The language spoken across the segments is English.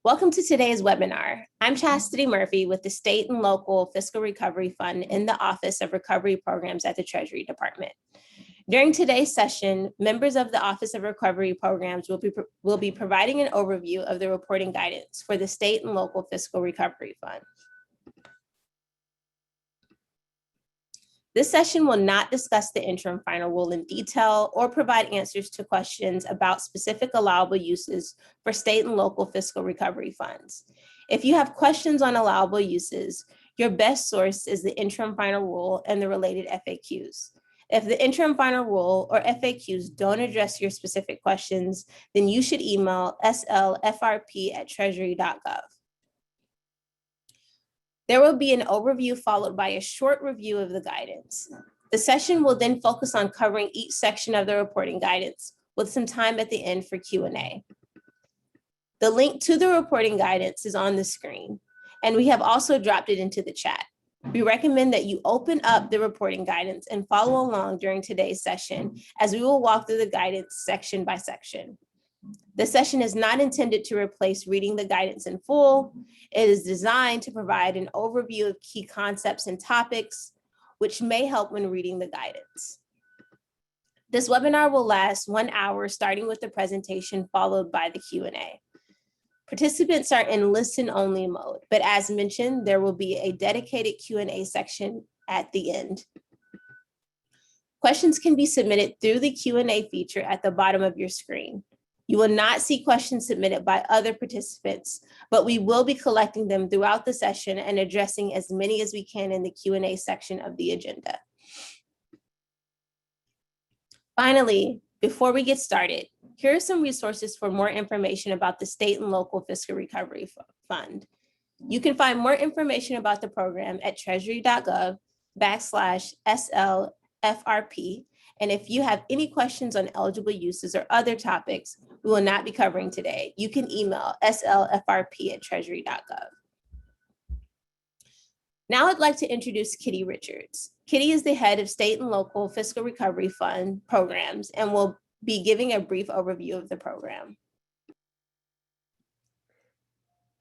Welcome to today's webinar. I'm Chastity Murphy with the State and Local Fiscal Recovery Fund in the Office of Recovery Programs at the Treasury Department. During today's session, members of the Office of Recovery Programs will be providing an overview of the reporting guidance for the State and Local Fiscal Recovery Fund. This session will not discuss the interim final rule in detail or provide answers to questions about specific allowable uses for state and local fiscal recovery funds. If you have questions on allowable uses, your best source is the interim final rule and the related FAQs. If the interim final rule or FAQs don't address your specific questions, then you should email slfrp@treasury.gov. There will be an overview followed by a short review of the guidance. The session will then focus on covering each section of the reporting guidance with some time at the end for Q&A. The link to the reporting guidance is on the screen, and we have also dropped it into the chat. We recommend that you open up the reporting guidance and follow along during today's session, as we will walk through the guidance section by section. The session is not intended to replace reading the guidance in full. It is designed to provide an overview of key concepts and topics, which may help when reading the guidance. This webinar will last 1 hour, starting with the presentation, followed by the Q&A. Participants are in listen-only mode, but as mentioned, there will be a dedicated Q&A section at the end. Questions can be submitted through the Q&A feature at the bottom of your screen. You will not see questions submitted by other participants, but we will be collecting them throughout the session and addressing as many as we can in the Q&A section of the agenda. Finally, before we get started, here are some resources for more information about the State and Local Fiscal Recovery Fund. You can find more information about the program at treasury.gov/SLFRP. And if you have any questions on eligible uses or other topics we will not be covering today, you can email slfrp@treasury.gov. Now I'd like to introduce Kitty Richards. Kitty is the head of State and Local Fiscal Recovery Fund programs and will be giving a brief overview of the program.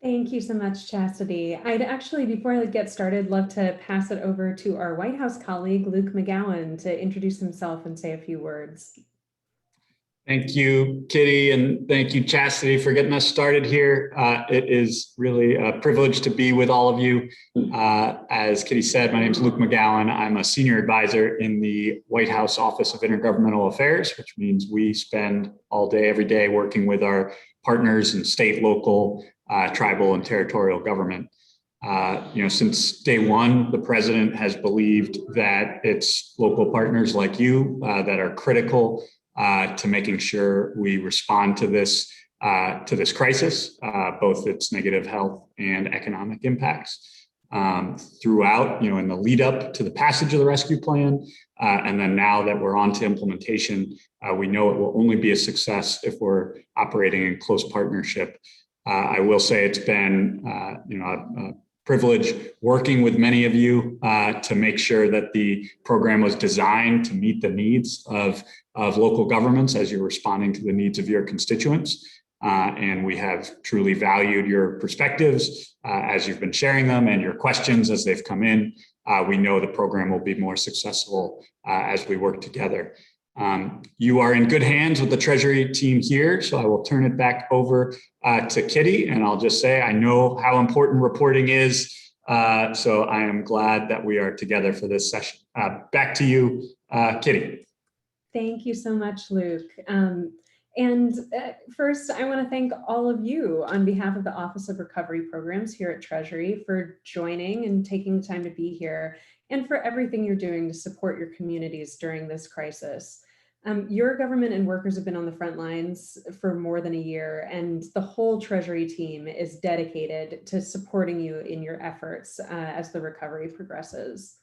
Thank you so much, Chastity. I'd actually, before I get started, love to pass it over to our White House colleague, Luke McGowan, to introduce himself and say a few words. Thank you, Kitty, and thank you, Chastity, for getting us started here. It is really a privilege to be with all of you. As Kitty said, my name is Luke McGowan. I'm a senior advisor in the White House Office of Intergovernmental Affairs, which means we spend all day, every day working with our partners in state, local, tribal, and territorial government. Since day one, the president has believed that it's local partners like you that are critical to making sure we respond to this crisis, both its negative health and economic impacts. Throughout, in the lead up to the passage of the rescue plan, and then now that we're on to implementation, we know it will only be a success if we're operating in close partnership. I will say it's been, a privilege working with many of you to make sure that the program was designed to meet the needs of local governments as you're responding to the needs of your constituents. And we have truly valued your perspectives as you've been sharing them and your questions as they've come in. We know the program will be more successful as we work together. You are in good hands with the Treasury team here, so I will turn it back over to Kitty, and I'll just say I know how important reporting is, so I am glad that we are together for this session. Back to you, Kitty. Thank you so much, Luke. First, I want to thank all of you on behalf of the Office of Recovery Programs here at Treasury for joining and taking the time to be here, and for everything you're doing to support your communities during this crisis. Your government and workers have been on the front lines for more than a year, and the whole Treasury team is dedicated to supporting you in your efforts as the recovery progresses.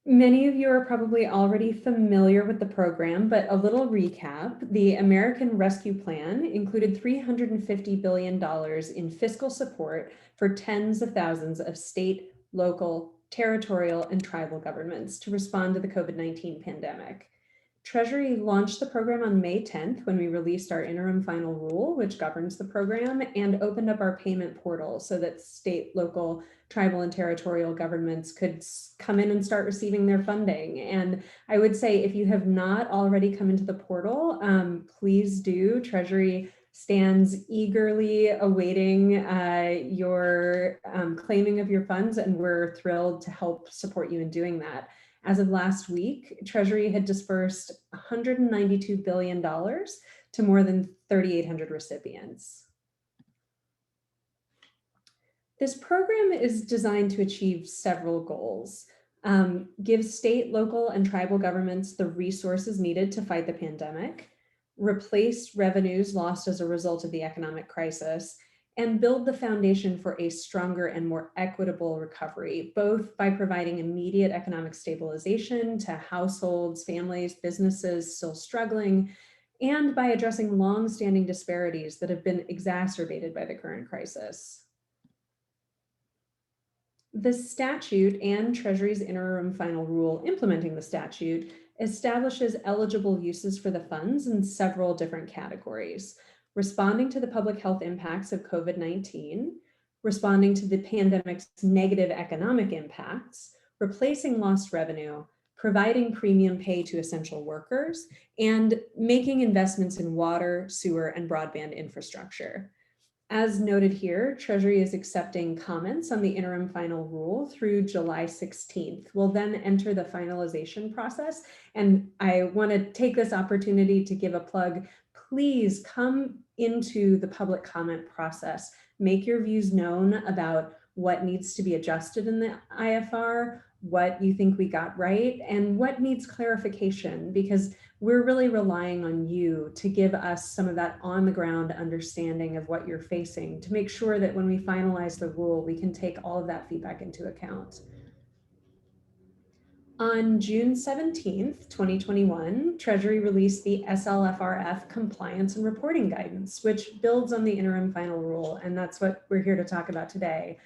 Many of you are probably already familiar with the program, but a little recap. The American Rescue Plan included $350 billion in fiscal support for tens of thousands of state, local, territorial, and tribal governments to respond to the COVID-19 pandemic. Treasury launched the program on May 10th when we released our interim final rule, which governs the program, and opened up our payment portal so that state, local, tribal, and territorial governments could come in and start receiving their funding. And I would say if you have not already come into the portal, please do. Treasury stands eagerly awaiting your claiming of your funds, and we're thrilled to help support you in doing that. As of last week, Treasury had dispersed $192 billion to more than 3,800 recipients. This program is designed to achieve several goals. Give state, local, and tribal governments the resources needed to fight the pandemic, replace revenues lost as a result of the economic crisis, and build the foundation for a stronger and more equitable recovery, both by providing immediate economic stabilization to households, families, businesses still struggling, and by addressing long-standing disparities that have been exacerbated by the current crisis. The statute and Treasury's interim final rule implementing the statute establishes eligible uses for the funds in several different categories: responding to the public health impacts of COVID-19, responding to the pandemic's negative economic impacts, replacing lost revenue, providing premium pay to essential workers, and making investments in water, sewer, and broadband infrastructure. As noted here, Treasury is accepting comments on the interim final rule through July 16th. We'll then enter the finalization process. And I want to take this opportunity to give a plug. Please come into the public comment process. Make your views known about what needs to be adjusted in the IFR, what you think we got right, and what needs clarification, because we're really relying on you to give us some of that on the ground understanding of what you're facing to make sure that when we finalize the rule, we can take all of that feedback into account. On June 17th, 2021, Treasury released the SLFRF Compliance and Reporting Guidance, which builds on the interim final rule, and that's what we're here to talk about today.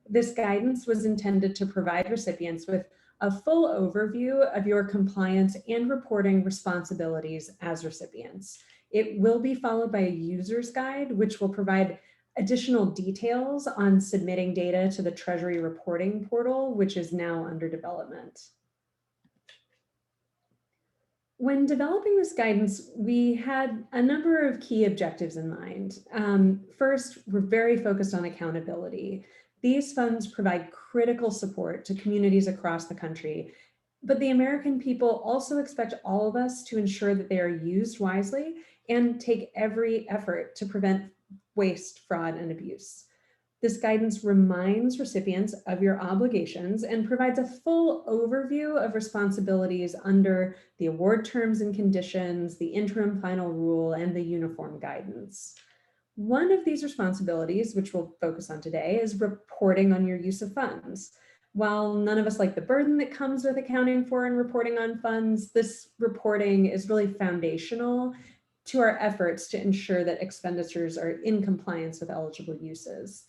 This guidance was intended to provide recipients with a full overview of your compliance and reporting responsibilities as recipients. It will be followed by a user's guide, which will provide additional details on submitting data to the Treasury reporting portal, which is now under development. When developing this guidance, we had a number of key objectives in mind. First, we're very focused on accountability. These funds provide critical support to communities across the country, but the American people also expect all of us to ensure that they are used wisely and take every effort to prevent waste, fraud, and abuse. This guidance reminds recipients of your obligations and provides a full overview of responsibilities under the award terms and conditions, the interim final rule, and the uniform guidance. One of these responsibilities, which we'll focus on today, is reporting on your use of funds. While none of us like the burden that comes with accounting for and reporting on funds, this reporting is really foundational to our efforts to ensure that expenditures are in compliance with eligible uses.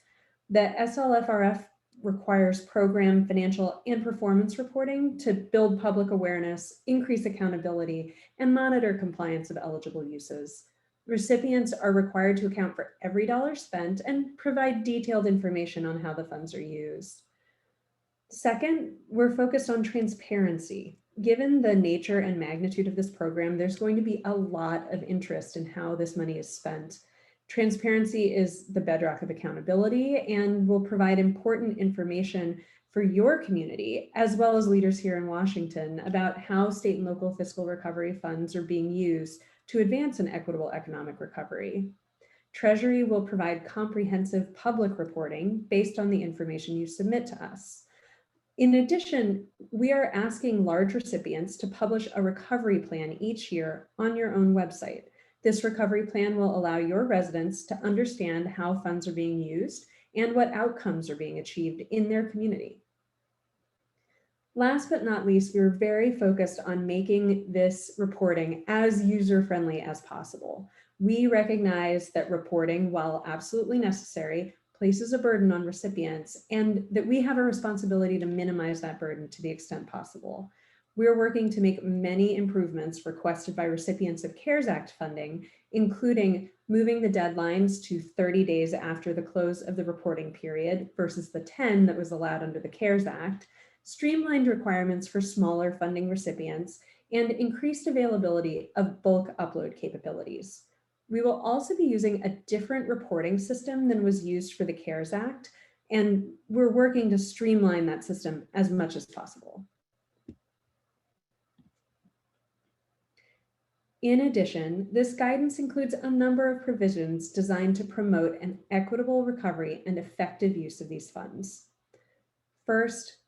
The SLFRF requires program, financial, and performance reporting to build public awareness, increase accountability, and monitor compliance of eligible uses. Recipients are required to account for every dollar spent and provide detailed information on how the funds are used. Second, we're focused on transparency. Given the nature and magnitude of this program, there's going to be a lot of interest in how this money is spent. Transparency is the bedrock of accountability and will provide important information for your community, as well as leaders here in Washington, about how state and local fiscal recovery funds are being used to advance an equitable economic recovery. Treasury will provide comprehensive public reporting based on the information you submit to us. In addition, we are asking large recipients to publish a recovery plan each year on your own website. This recovery plan will allow your residents to understand how funds are being used and what outcomes are being achieved in their community. Last but not least, we're very focused on making this reporting as user-friendly as possible. We recognize that reporting, while absolutely necessary, places a burden on recipients, and that we have a responsibility to minimize that burden to the extent possible. We're working to make many improvements requested by recipients of CARES Act funding, including moving the deadlines to 30 days after the close of the reporting period versus the 10 that was allowed under the CARES Act, streamlined requirements for smaller funding recipients, and increased availability of bulk upload capabilities. We will also be using a different reporting system than was used for the CARES Act, and we're working to streamline that system as much as possible. In addition, this guidance includes a number of provisions designed to promote an equitable recovery and effective use of these funds. First,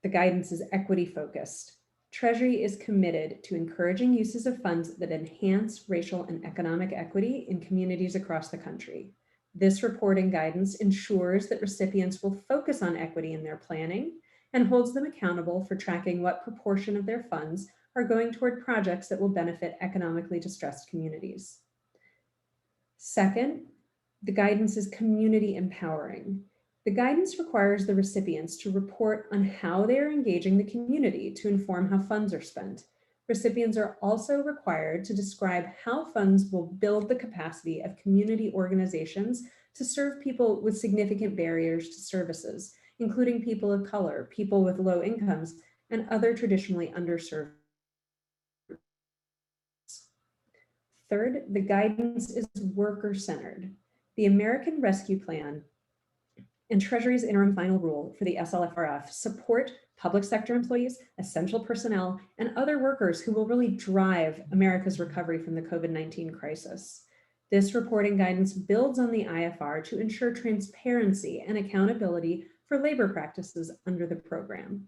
the guidance is equity focused. Treasury is committed to encouraging uses of funds that enhance racial and economic equity in communities across the country. This reporting guidance ensures that recipients will focus on equity in their planning and holds them accountable for tracking what proportion of their funds are going toward projects that will benefit economically distressed communities. Second, the guidance is community empowering. The guidance requires the recipients to report on how they are engaging the community to inform how funds are spent. Recipients are also required to describe how funds will build the capacity of community organizations to serve people with significant barriers to services, including people of color, people with low incomes, and other traditionally underserved. Third, the guidance is worker-centered. The American Rescue Plan and Treasury's Interim Final Rule for the SLFRF support public sector employees, essential personnel, and other workers who will really drive America's recovery from the COVID-19 crisis. This reporting guidance builds on the IFR to ensure transparency and accountability for labor practices under the program.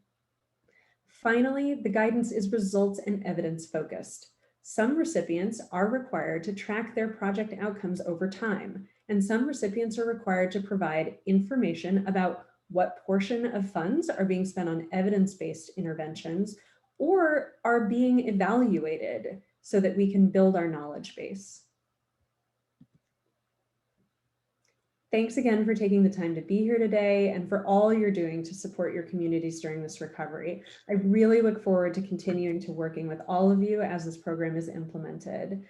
Finally, the guidance is results and evidence focused. Some recipients are required to track their project outcomes over time, and some recipients are required to provide information about what portion of funds are being spent on evidence-based interventions or are being evaluated so that we can build our knowledge base. Thanks again for taking the time to be here today and for all you're doing to support your communities during this recovery. I really look forward to continuing to working with all of you as this program is implemented.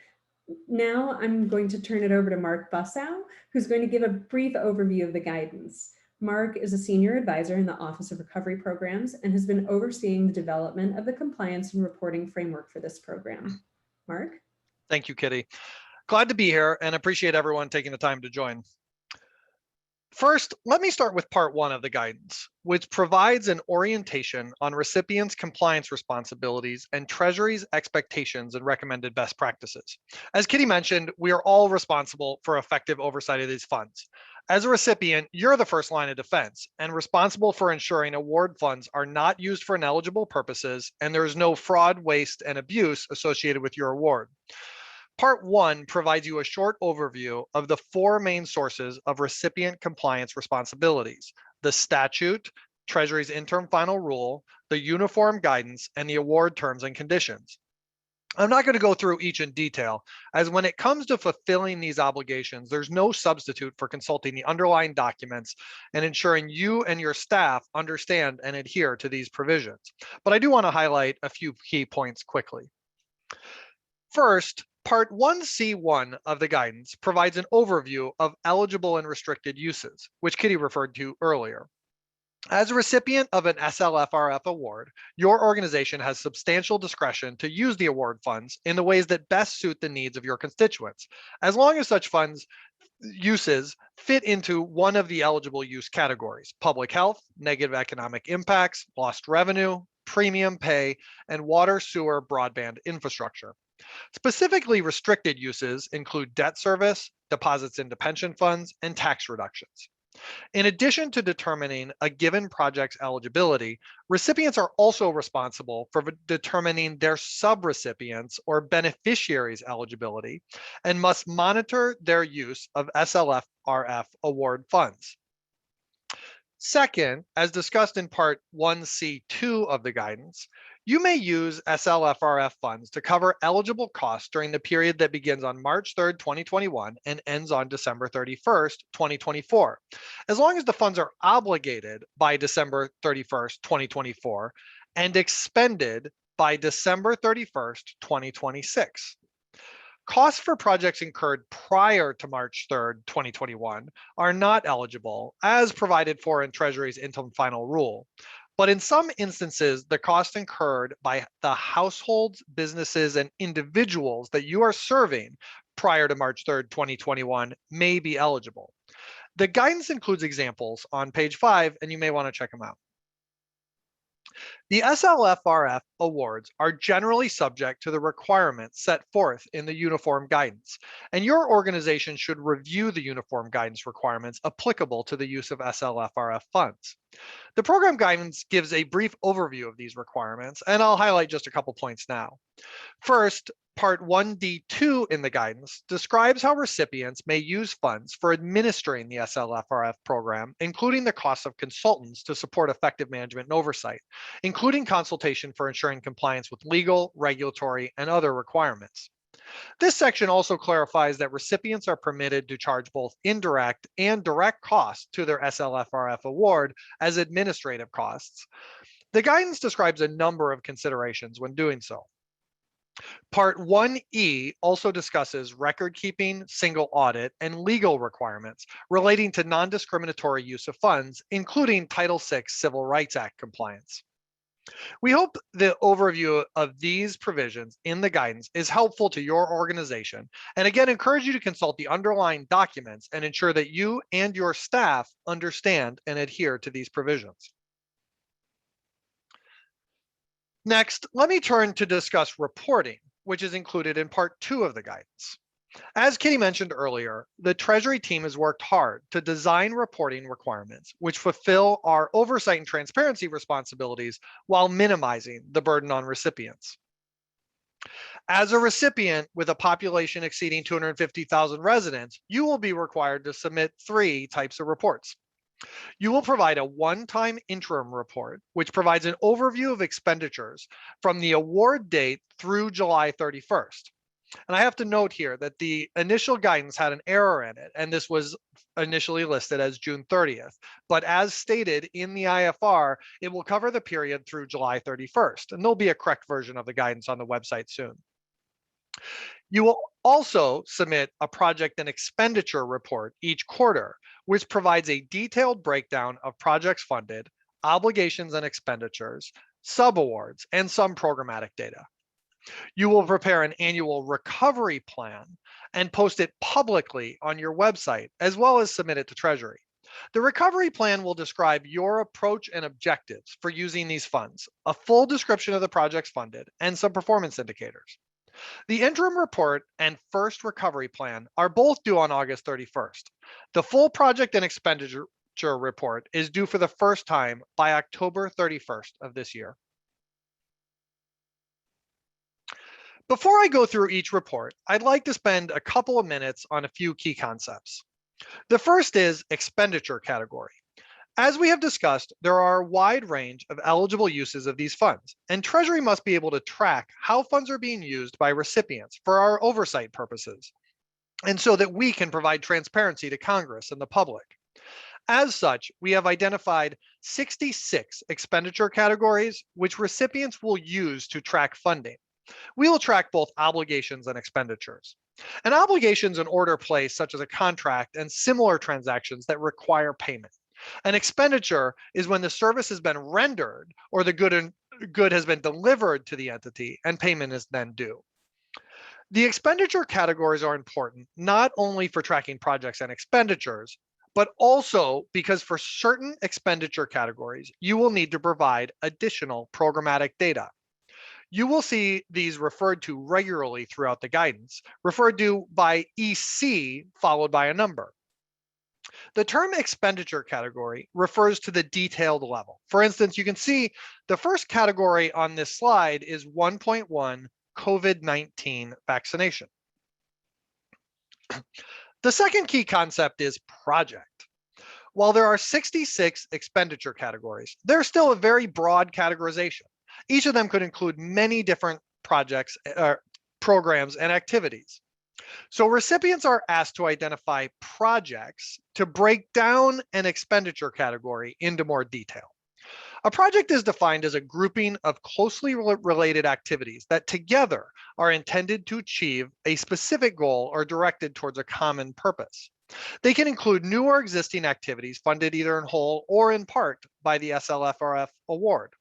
Now I'm going to turn it over to Mark Bussow, who's going to give a brief overview of the guidance. Mark is a senior advisor in the Office of Recovery Programs and has been overseeing the development of the compliance and reporting framework for this program. Mark? Thank you, Kitty. Glad to be here and appreciate everyone taking the time to join. First, let me start with part one of the guidance, which provides an orientation on recipients' compliance responsibilities and Treasury's expectations and recommended best practices. As Kitty mentioned, we are all responsible for effective oversight of these funds. As a recipient, you're the first line of defense and responsible for ensuring award funds are not used for ineligible purposes and there is no fraud, waste, and abuse associated with your award. Part one provides you a short overview of the four main sources of recipient compliance responsibilities: the statute, Treasury's Interim Final Rule, the uniform guidance, and the award terms and conditions. I'm not going to go through each in detail, as when it comes to fulfilling these obligations, there's no substitute for consulting the underlying documents and ensuring you and your staff understand and adhere to these provisions. But I do want to highlight a few key points quickly. First, Part 1C1 of the guidance provides an overview of eligible and restricted uses, which Kitty referred to earlier. As a recipient of an SLFRF award, your organization has substantial discretion to use the award funds in the ways that best suit the needs of your constituents, as long as such funds uses fit into one of the eligible use categories: public health, negative economic impacts, lost revenue, premium pay, and water, sewer, broadband infrastructure. Specifically restricted uses include debt service, deposits into pension funds, and tax reductions. In addition to determining a given project's eligibility, recipients are also responsible for determining their subrecipients or beneficiaries' eligibility and must monitor their use of SLFRF award funds. Second, as discussed in Part 1C2 of the guidance, you may use SLFRF funds to cover eligible costs during the period that begins on March 3rd, 2021 and ends on December 31st, 2024, as long as the funds are obligated by December 31st, 2024 and expended by December 31st, 2026. Costs for projects incurred prior to March 3rd, 2021 are not eligible as provided for in Treasury's Interim Final Rule. But in some instances, the cost incurred by the households, businesses, and individuals that you are serving prior to March 3rd, 2021 may be eligible. The guidance includes examples on page 5, and you may want to check them out. The SLFRF awards are generally subject to the requirements set forth in the uniform guidance, and your organization should review the uniform guidance requirements applicable to the use of SLFRF funds. The program guidance gives a brief overview of these requirements, and I'll highlight just a couple points now. First, Part 1D2 in the guidance describes how recipients may use funds for administering the SLFRF program, including the costs of consultants to support effective management and oversight, including consultation for ensuring compliance with legal, regulatory, and other requirements. This section also clarifies that recipients are permitted to charge both indirect and direct costs to their SLFRF award as administrative costs. The guidance describes a number of considerations when doing so. Part 1E also discusses record keeping, single audit, and legal requirements relating to non-discriminatory use of funds, including Title VI Civil Rights Act compliance. We hope the overview of these provisions in the guidance is helpful to your organization, and again, encourage you to consult the underlying documents and ensure that you and your staff understand and adhere to these provisions. Next, let me turn to discuss reporting, which is included in Part 2 of the guidance. As Kitty mentioned earlier, the Treasury team has worked hard to design reporting requirements which fulfill our oversight and transparency responsibilities while minimizing the burden on recipients. As a recipient with a population exceeding 250,000 residents, you will be required to submit 3 types of reports. You will provide a one-time interim report, which provides an overview of expenditures from the award date through July 31st. And I have to note here that the initial guidance had an error in it, and this was initially listed as June 30th. But as stated in the IFR, it will cover the period through July 31st, and there'll be a correct version of the guidance on the website soon. You will also submit a project and expenditure report each quarter, which provides a detailed breakdown of projects funded, obligations and expenditures, subawards, and some programmatic data. You will prepare an annual recovery plan and post it publicly on your website, as well as submit it to Treasury. The recovery plan will describe your approach and objectives for using these funds, a full description of the projects funded, and some performance indicators. The interim report and first recovery plan are both due on August 31st. The full project and expenditure report is due for the first time by October 31st of this year. Before I go through each report, I'd like to spend a couple of minutes on a few key concepts. The first is expenditure category. As we have discussed, there are a wide range of eligible uses of these funds, and Treasury must be able to track how funds are being used by recipients for our oversight purposes, and so that we can provide transparency to Congress and the public. As such, we have identified 66 expenditure categories which recipients will use to track funding. We will track both obligations and expenditures. And obligations in order placed, such as a contract and similar transactions that require payment. An expenditure is when the service has been rendered or the good has been delivered to the entity and payment is then due. The expenditure categories are important not only for tracking projects and expenditures, but also because for certain expenditure categories, you will need to provide additional programmatic data. You will see these referred to regularly throughout the guidance, referred to by EC followed by a number. The term expenditure category refers to the detailed level. For instance, you can see the first category on this slide is 1.1 COVID-19 vaccination. The second key concept is project. While there are 66 expenditure categories, there's still a very broad categorization. Each of them could include many different projects, programs, and activities. So recipients are asked to identify projects to break down an expenditure category into more detail. A project is defined as a grouping of closely related activities that together are intended to achieve a specific goal or directed towards a common purpose. They can include new or existing activities funded either in whole or in part by the SLFRF award.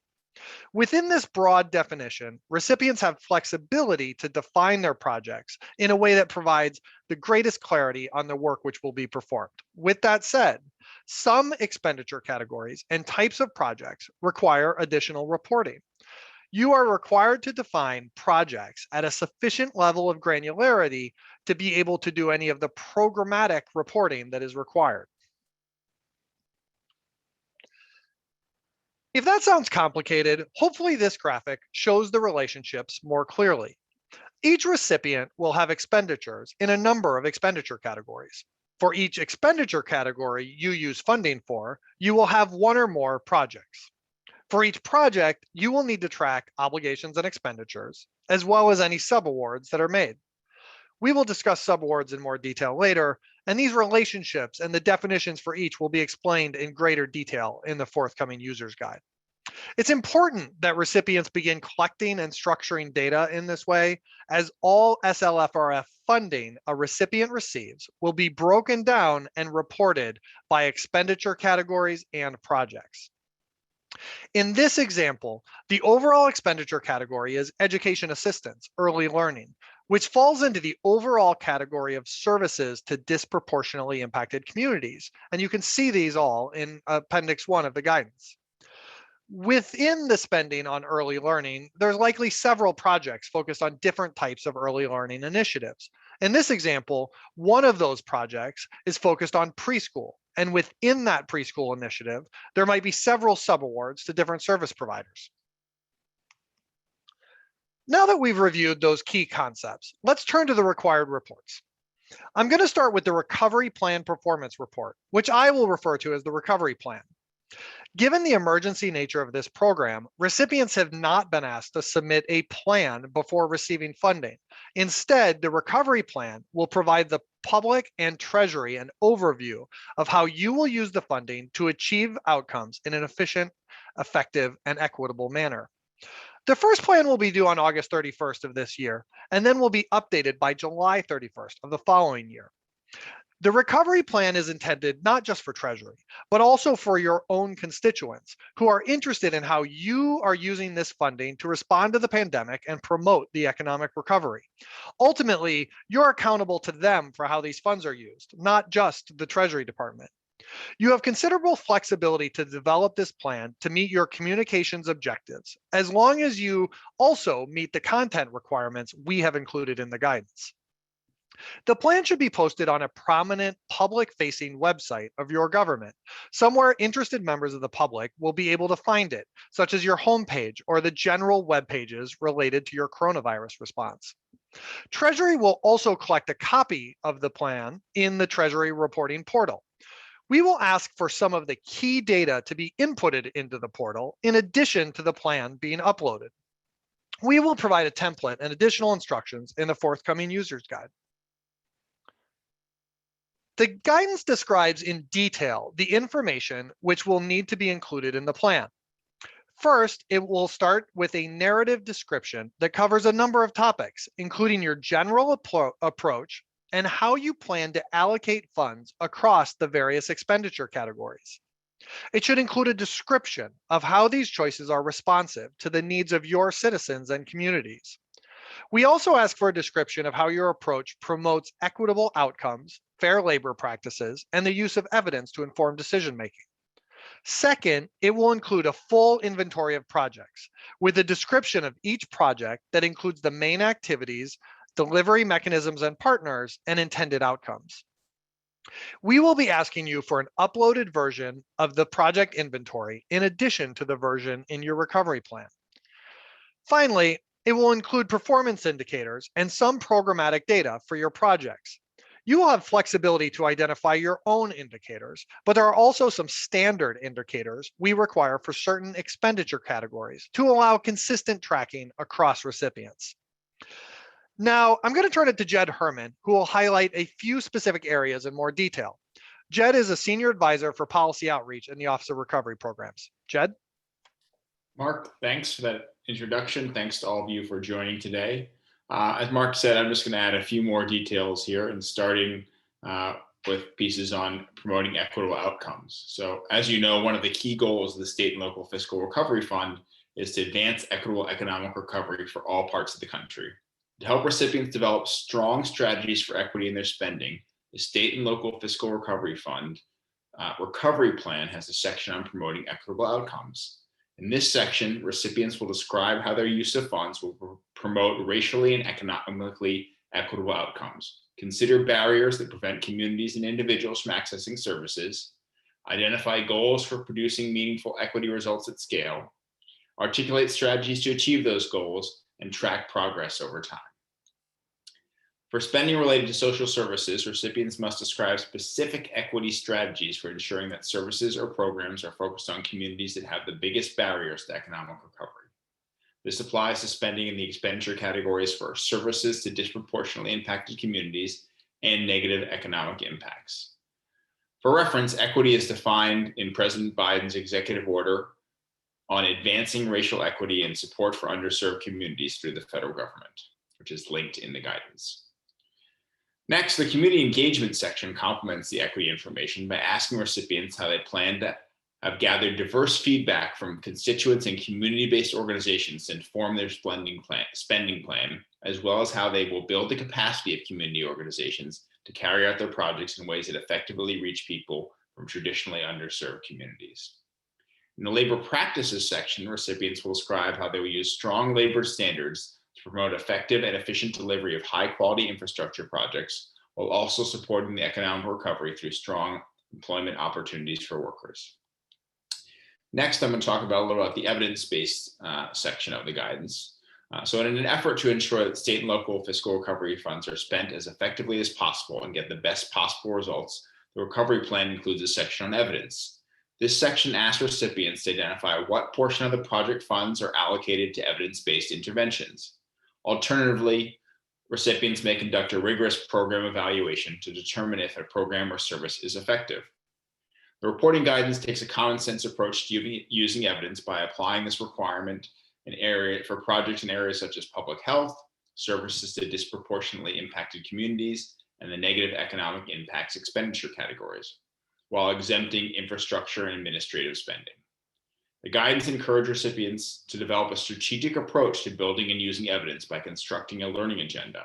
Within this broad definition, recipients have flexibility to define their projects in a way that provides the greatest clarity on the work which will be performed. With that said, some expenditure categories and types of projects require additional reporting. You are required to define projects at a sufficient level of granularity to be able to do any of the programmatic reporting that is required. If that sounds complicated, hopefully this graphic shows the relationships more clearly. Each recipient will have expenditures in a number of expenditure categories. For each expenditure category you use funding for, you will have one or more projects. For each project, you will need to track obligations and expenditures, as well as any subawards that are made. We will discuss subawards in more detail later, and these relationships and the definitions for each will be explained in greater detail in the forthcoming user's guide. It's important that recipients begin collecting and structuring data in this way, as all SLFRF funding a recipient receives will be broken down and reported by expenditure categories and projects. In this example, the overall expenditure category is education assistance, early learning, which falls into the overall category of services to disproportionately impacted communities. And you can see these all in Appendix 1 of the guidance. Within the spending on early learning, there's likely several projects focused on different types of early learning initiatives. In this example, one of those projects is focused on preschool. And within that preschool initiative, there might be several subawards to different service providers. Now that we've reviewed those key concepts, let's turn to the required reports. I'm going to start with the Recovery Plan Performance Report, which I will refer to as the Recovery Plan. Given the emergency nature of this program, recipients have not been asked to submit a plan before receiving funding. Instead, the recovery plan will provide the public and Treasury an overview of how you will use the funding to achieve outcomes in an efficient, effective, and equitable manner. The first plan will be due on August 31st of this year, and then will be updated by July 31st of the following year. The recovery plan is intended not just for Treasury, but also for your own constituents who are interested in how you are using this funding to respond to the pandemic and promote the economic recovery. Ultimately, you're accountable to them for how these funds are used, not just the Treasury Department. You have considerable flexibility to develop this plan to meet your communications objectives, as long as you also meet the content requirements we have included in the guidance. The plan should be posted on a prominent public-facing website of your government, somewhere interested members of the public will be able to find it, such as your homepage or the general web pages related to your coronavirus response. Treasury will also collect a copy of the plan in the Treasury reporting portal. We will ask for some of the key data to be inputted into the portal in addition to the plan being uploaded. We will provide a template and additional instructions in the forthcoming user's guide. The guidance describes in detail the information which will need to be included in the plan. First, it will start with a narrative description that covers a number of topics, including your general approach and how you plan to allocate funds across the various expenditure categories. It should include a description of how these choices are responsive to the needs of your citizens and communities. We also ask for a description of how your approach promotes equitable outcomes, fair labor practices, and the use of evidence to inform decision-making. Second, it will include a full inventory of projects with a description of each project that includes the main activities, delivery mechanisms and partners, and intended outcomes. We will be asking you for an uploaded version of the project inventory in addition to the version in your recovery plan. Finally, it will include performance indicators and some programmatic data for your projects. You will have flexibility to identify your own indicators, but there are also some standard indicators we require for certain expenditure categories to allow consistent tracking across recipients. Now, I'm going to turn it to Jed Herman, who will highlight a few specific areas in more detail. Jed is a senior advisor for policy outreach in the Office of Recovery Programs. Jed? Mark, thanks for that introduction. Thanks to all of you for joining today. As Mark said, I'm just going to add a few more details here, and starting with pieces on promoting equitable outcomes. So as you know, one of the key goals of the State and Local Fiscal Recovery Fund is to advance equitable economic recovery for all parts of the country. To help recipients develop strong strategies for equity in their spending, the State and Local Fiscal Recovery Fund Recovery Plan has a section on promoting equitable outcomes. In this section, recipients will describe how their use of funds will promote racially and economically equitable outcomes, consider barriers that prevent communities and individuals from accessing services, identify goals for producing meaningful equity results at scale, articulate strategies to achieve those goals, and track progress over time. For spending related to social services, recipients must describe specific equity strategies for ensuring that services or programs are focused on communities that have the biggest barriers to economic recovery. This applies to spending in the expenditure categories for services to disproportionately impacted communities and negative economic impacts. For reference, equity is defined in President Biden's executive order on advancing racial equity and support for underserved communities through the federal government, which is linked in the guidance. Next, the community engagement section complements the equity information by asking recipients how they plan to have gathered diverse feedback from constituents and community-based organizations to inform their spending plan, as well as how they will build the capacity of community organizations to carry out their projects in ways that effectively reach people from traditionally underserved communities. In the labor practices section, recipients will describe how they will use strong labor standards to promote effective and efficient delivery of high-quality infrastructure projects, while also supporting the economic recovery through strong employment opportunities for workers. Next, I'm going to talk about a little about the evidence-based section of the guidance. So in an effort to ensure that state and local fiscal recovery funds are spent as effectively as possible and get the best possible results, the recovery plan includes a section on evidence. This section asks recipients to identify what portion of the project funds are allocated to evidence-based interventions. Alternatively, recipients may conduct a rigorous program evaluation to determine if a program or service is effective. The reporting guidance takes a common sense approach to using evidence by applying this requirement for projects in areas such as public health, services to disproportionately impacted communities, and the negative economic impacts expenditure categories, while exempting infrastructure and administrative spending. The guidance encourages recipients to develop a strategic approach to building and using evidence by constructing a learning agenda.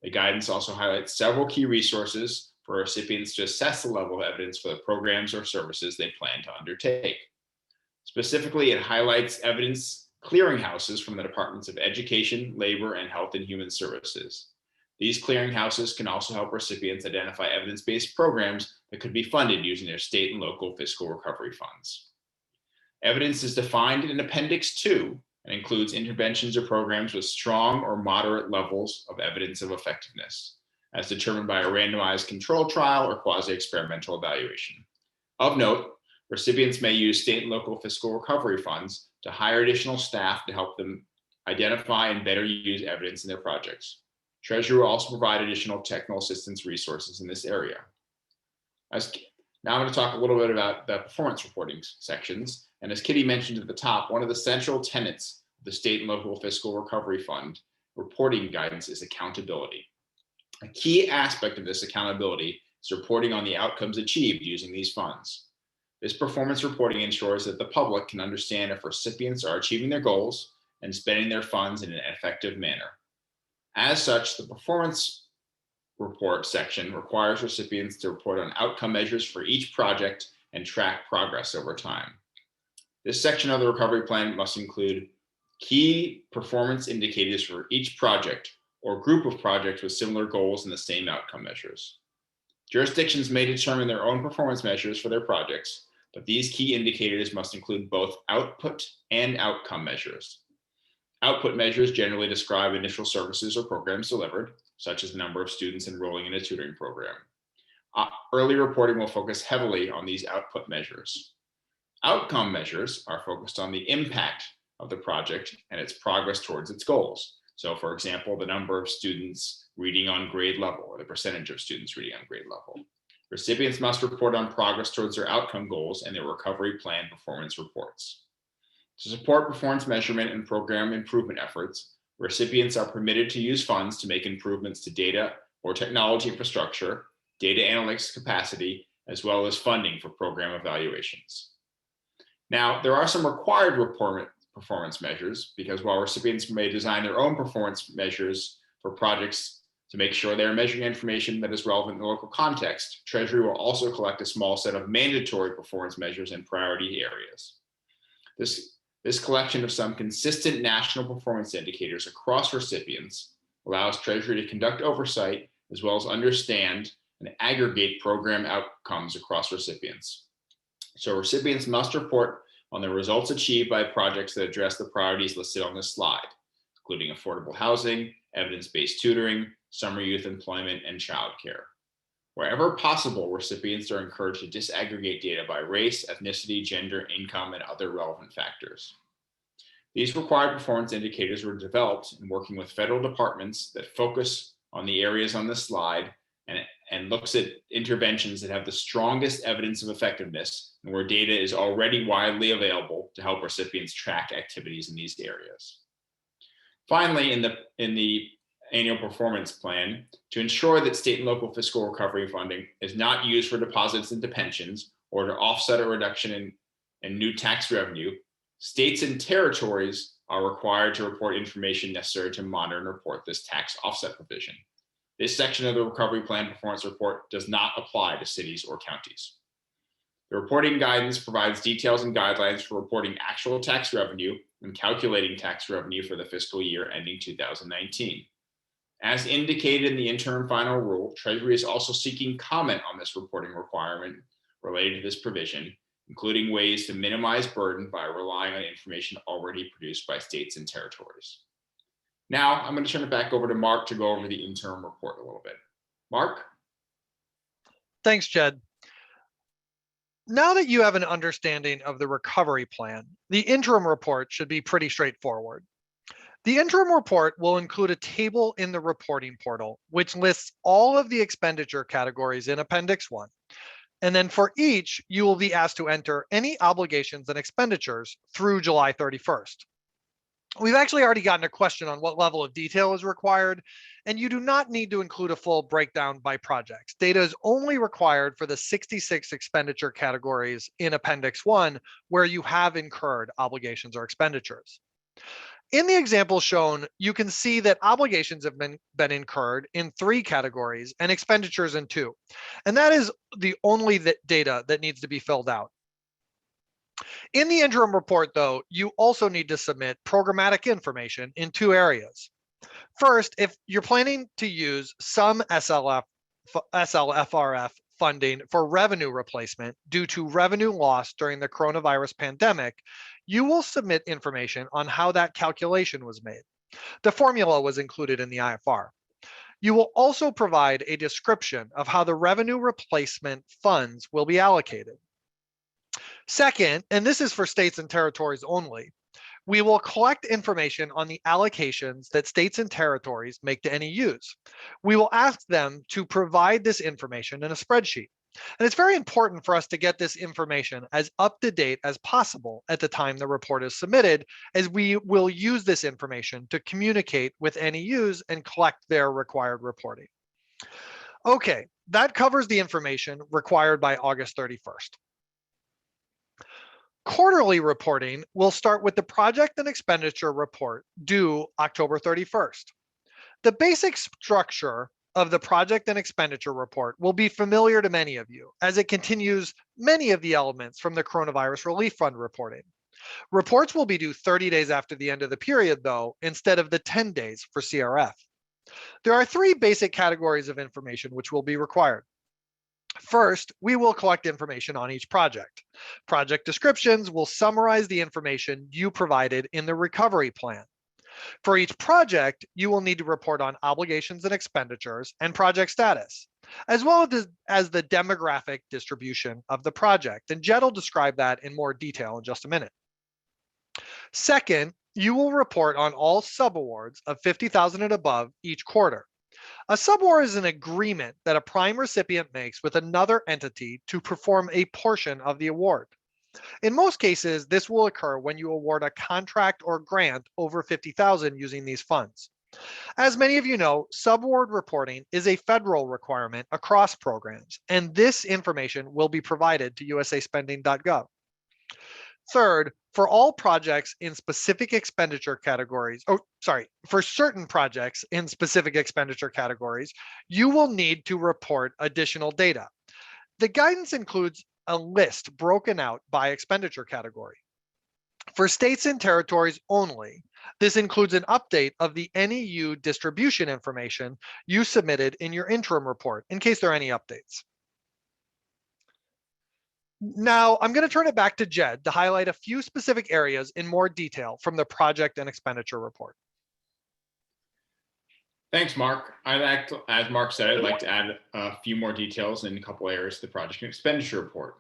The guidance also highlights several key resources for recipients to assess the level of evidence for the programs or services they plan to undertake. Specifically, it highlights evidence clearinghouses from the Departments of Education, Labor, and Health and Human Services. These clearinghouses can also help recipients identify evidence-based programs that could be funded using their state and local fiscal recovery funds. Evidence is defined in Appendix 2 and includes interventions or programs with strong or moderate levels of evidence of effectiveness, as determined by a randomized control trial or quasi-experimental evaluation. Of note, recipients may use state and local fiscal recovery funds to hire additional staff to help them identify and better use evidence in their projects. Treasury will also provide additional technical assistance resources in this area. Now I'm going to talk a little bit about the performance reporting sections. And as Kitty mentioned at the top, one of the central tenets of the State and Local Fiscal Recovery Fund reporting guidance is accountability. A key aspect of this accountability is reporting on the outcomes achieved using these funds. This performance reporting ensures that the public can understand if recipients are achieving their goals and spending their funds in an effective manner. As such, the performance report section requires recipients to report on outcome measures for each project and track progress over time. This section of the recovery plan must include key performance indicators for each project or group of projects with similar goals and the same outcome measures. Jurisdictions may determine their own performance measures for their projects, but these key indicators must include both output and outcome measures. Output measures generally describe initial services or programs delivered, such as the number of students enrolling in a tutoring program. Early reporting will focus heavily on these output measures. Outcome measures are focused on the impact of the project and its progress towards its goals. So for example, the number of students reading on grade level or the percentage of students reading on grade level. Recipients must report on progress towards their outcome goals and their recovery plan performance reports. To support performance measurement and program improvement efforts, recipients are permitted to use funds to make improvements to data or technology infrastructure, data analytics capacity, as well as funding for program evaluations. Now, there are some required performance measures because while recipients may design their own performance measures for projects to make sure they are measuring information that is relevant in the local context, Treasury will also collect a small set of mandatory performance measures in priority areas. This collection of some consistent national performance indicators across recipients allows Treasury to conduct oversight as well as understand and aggregate program outcomes across recipients. So recipients must report on the results achieved by projects that address the priorities listed on this slide, including affordable housing, evidence-based tutoring, summer youth employment, and childcare. Wherever possible, recipients are encouraged to disaggregate data by race, ethnicity, gender, income, and other relevant factors. These required performance indicators were developed in working with federal departments that focus on the areas on this slide and looks at interventions that have the strongest evidence of effectiveness and where data is already widely available to help recipients track activities in these areas. Finally, in the annual performance plan, to ensure that state and local fiscal recovery funding is not used for deposits into pensions or to offset a reduction in new tax revenue, states and territories are required to report information necessary to monitor and report this tax offset provision. This section of the Recovery Plan Performance Report does not apply to cities or counties. The reporting guidance provides details and guidelines for reporting actual tax revenue and calculating tax revenue for the fiscal year ending 2019. As indicated in the Interim Final Rule, Treasury is also seeking comment on this reporting requirement related to this provision, including ways to minimize burden by relying on information already produced by states and territories. Now, I'm going to turn it back over to Mark to go over the interim report a little bit. Mark? Thanks, Jed. Now that you have an understanding of the recovery plan, the interim report should be pretty straightforward. The interim report will include a table in the reporting portal, which lists all of the expenditure categories in Appendix 1. And then for each, you will be asked to enter any obligations and expenditures through July 31st. We've actually already gotten a question on what level of detail is required, and you do not need to include a full breakdown by projects. Data is only required for the 66 expenditure categories in Appendix 1, where you have incurred obligations or expenditures. In the example shown, you can see that obligations have been incurred in 3 categories and expenditures in 2. And that is the only data that needs to be filled out. In the interim report, though, you also need to submit programmatic information in 2 areas. First, if you're planning to use some SLFRF funding for revenue replacement due to revenue loss during the coronavirus pandemic, you will submit information on how that calculation was made. The formula was included in the IFR. You will also provide a description of how the revenue replacement funds will be allocated. Second, and this is for states and territories only, we will collect information on the allocations that states and territories make to NEUs. We will ask them to provide this information in a spreadsheet. And it's very important for us to get this information as up to date as possible at the time the report is submitted, as we will use this information to communicate with NEUs and collect their required reporting. Okay, that covers the information required by August 31st. Quarterly reporting will start with the project and expenditure report due October 31st. The basic structure of the project and expenditure report will be familiar to many of you, as it continues many of the elements from the Coronavirus Relief Fund reporting. Reports will be due 30 days after the end of the period, though, instead of the 10 days for CRF. There are 3 basic categories of information which will be required. First, we will collect information on each project. Project descriptions will summarize the information you provided in the recovery plan. For each project, you will need to report on obligations and expenditures and project status, as well as the demographic distribution of the project. And Jed will describe that in more detail in just a minute. Second, you will report on all subawards of $50,000 and above each quarter. A subaward is an agreement that a prime recipient makes with another entity to perform a portion of the award. In most cases, this will occur when you award a contract or grant over $50,000 using these funds. As many of you know, subaward reporting is a federal requirement across programs, and this information will be provided to usaspending.gov. Third, for all projects in specific expenditure categories, for certain projects in specific expenditure categories, you will need to report additional data. The guidance includes a list broken out by expenditure category. For states and territories only, this includes an update of the NEU distribution information you submitted in your interim report, in case there are any updates. Now, I'm going to turn it back to Jed to highlight a few specific areas in more detail from the project and expenditure report. Thanks, Mark. As Mark said, I'd like to add a few more details in a couple areas to the project and expenditure report.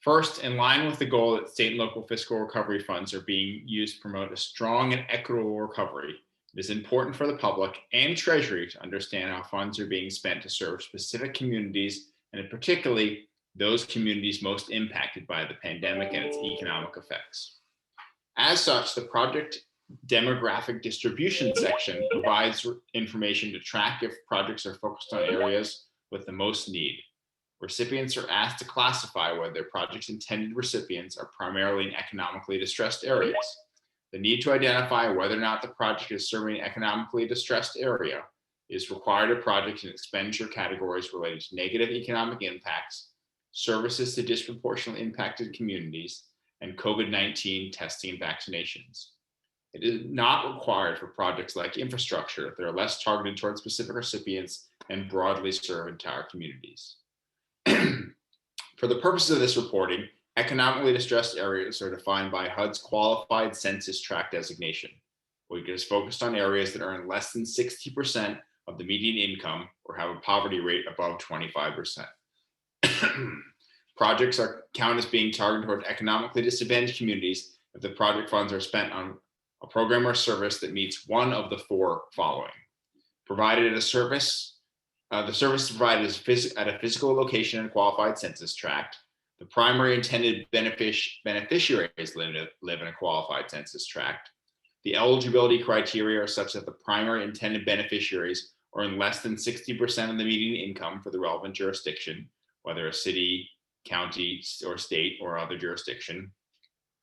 First, in line with the goal that state and local fiscal recovery funds are being used to promote a strong and equitable recovery, it is important for the public and Treasury to understand how funds are being spent to serve specific communities, and particularly those communities most impacted by the pandemic and its economic effects. As such, the project demographic distribution section provides information to track if projects are focused on areas with the most need. Recipients are asked to classify whether their project's intended recipients are primarily in economically distressed areas. The need to identify whether or not the project is serving an economically distressed area is required of projects in expenditure categories related to negative economic impacts, services to disproportionately impacted communities, and COVID-19 testing and vaccinations. It is not required for projects like infrastructure that are less targeted towards specific recipients and broadly serve entire communities. For the purposes of this reporting, economically distressed areas are defined by HUD's qualified census tract designation, which is focused on areas that earn less than 60% of the median income or have a poverty rate above 25%. Projects are counted as being targeted toward economically disadvantaged communities if the project funds are spent on a program or service that meets one of the four following. Provided at a service, the service is provided at a physical location in a qualified census tract. The primary intended beneficiaries live in a qualified census tract. The eligibility criteria are such that the primary intended beneficiaries earn less than 60% of the median income for the relevant jurisdiction, whether a city, county, or state, or other jurisdiction.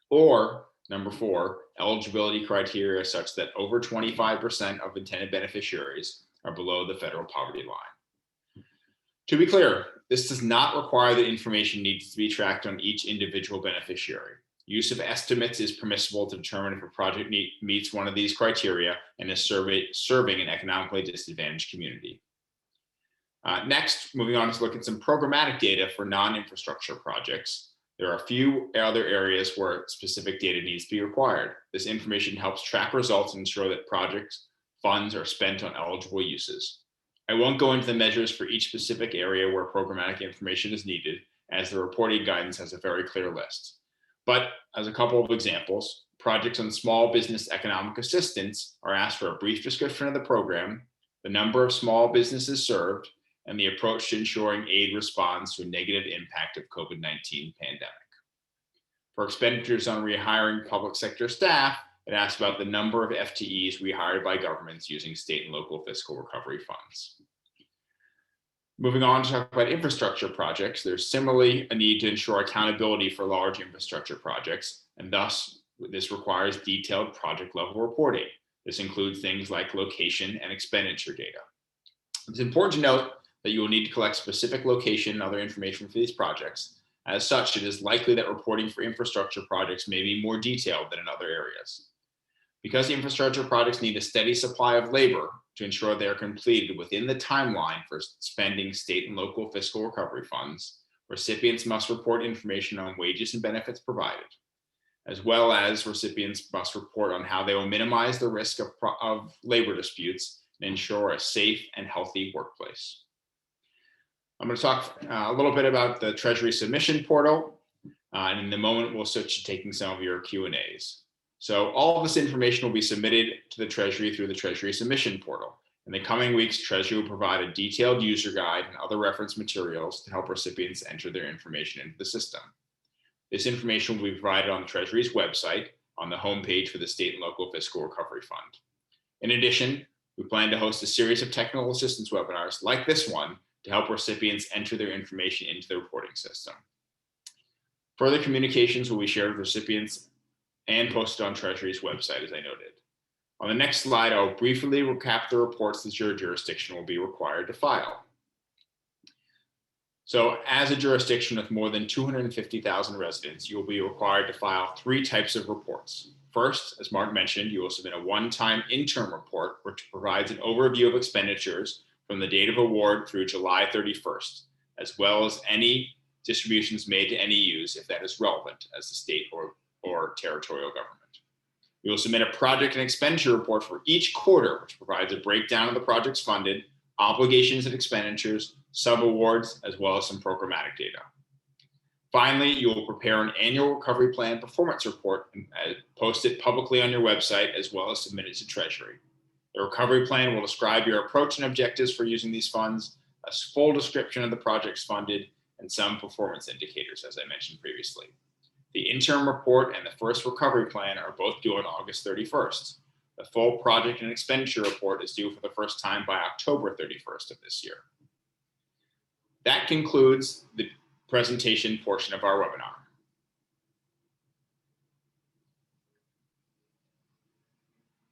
Or number 4, eligibility criteria are such that over 25% of intended beneficiaries are below the federal poverty line. To be clear, this does not require that information needs to be tracked on each individual beneficiary. Use of estimates is permissible to determine if a project meets one of these criteria and is serving an economically disadvantaged community. Next, moving on to look at some programmatic data for non-infrastructure projects. There are a few other areas where specific data needs to be required. This information helps track results and ensure that project funds are spent on eligible uses. I won't go into the measures for each specific area where programmatic information is needed, as the reporting guidance has a very clear list. But as a couple of examples, projects on small business economic assistance are asked for a brief description of the program, the number of small businesses served, and the approach to ensuring aid responds to a negative impact of COVID-19 pandemic. For expenditures on rehiring public sector staff, it asks about the number of FTEs rehired by governments using state and local fiscal recovery funds. Moving on to talk about infrastructure projects, there's similarly a need to ensure accountability for large infrastructure projects, and thus this requires detailed project level reporting. This includes things like location and expenditure data. It's important to note that you will need to collect specific location and other information for these projects. As such, it is likely that reporting for infrastructure projects may be more detailed than in other areas. Because infrastructure projects need a steady supply of labor to ensure they are completed within the timeline for spending state and local fiscal recovery funds, recipients must report information on wages and benefits provided. as well as recipients must report on how they will minimize the risk of labor disputes and ensure a safe and healthy workplace. I'm going to talk a little bit about the Treasury submission portal, and in a moment we'll switch to taking some of your Q&As. So all of this information will be submitted to the Treasury through the Treasury submission portal. In the coming weeks, Treasury will provide a detailed user guide and other reference materials to help recipients enter their information into the system. This information will be provided on the Treasury's website on the homepage for the State and Local Fiscal Recovery Fund. In addition, we plan to host a series of technical assistance webinars like this one to help recipients enter their information into the reporting system. Further communications will be shared with recipients and posted on Treasury's website, as I noted. On the next slide, I'll briefly recap the reports that your jurisdiction will be required to file. So as a jurisdiction with more than 250,000 residents, you will be required to file 3 types of reports. First, as Mark mentioned, you will submit a one-time interim report, which provides an overview of expenditures from the date of award through July 31st, as well as any distributions made to NEUs if that is relevant as the state or territorial government. You will submit a project and expenditure report for each quarter, which provides a breakdown of the projects funded, obligations and expenditures, subawards, as well as some programmatic data. Finally, you will prepare an annual recovery plan performance report and post it publicly on your website, as well as submit it to Treasury. The recovery plan will describe your approach and objectives for using these funds, a full description of the projects funded, and some performance indicators, as I mentioned previously. The interim report and the first recovery plan are both due on August 31st. The full project and expenditure report is due for the first time by October 31st of this year. That concludes the presentation portion of our webinar.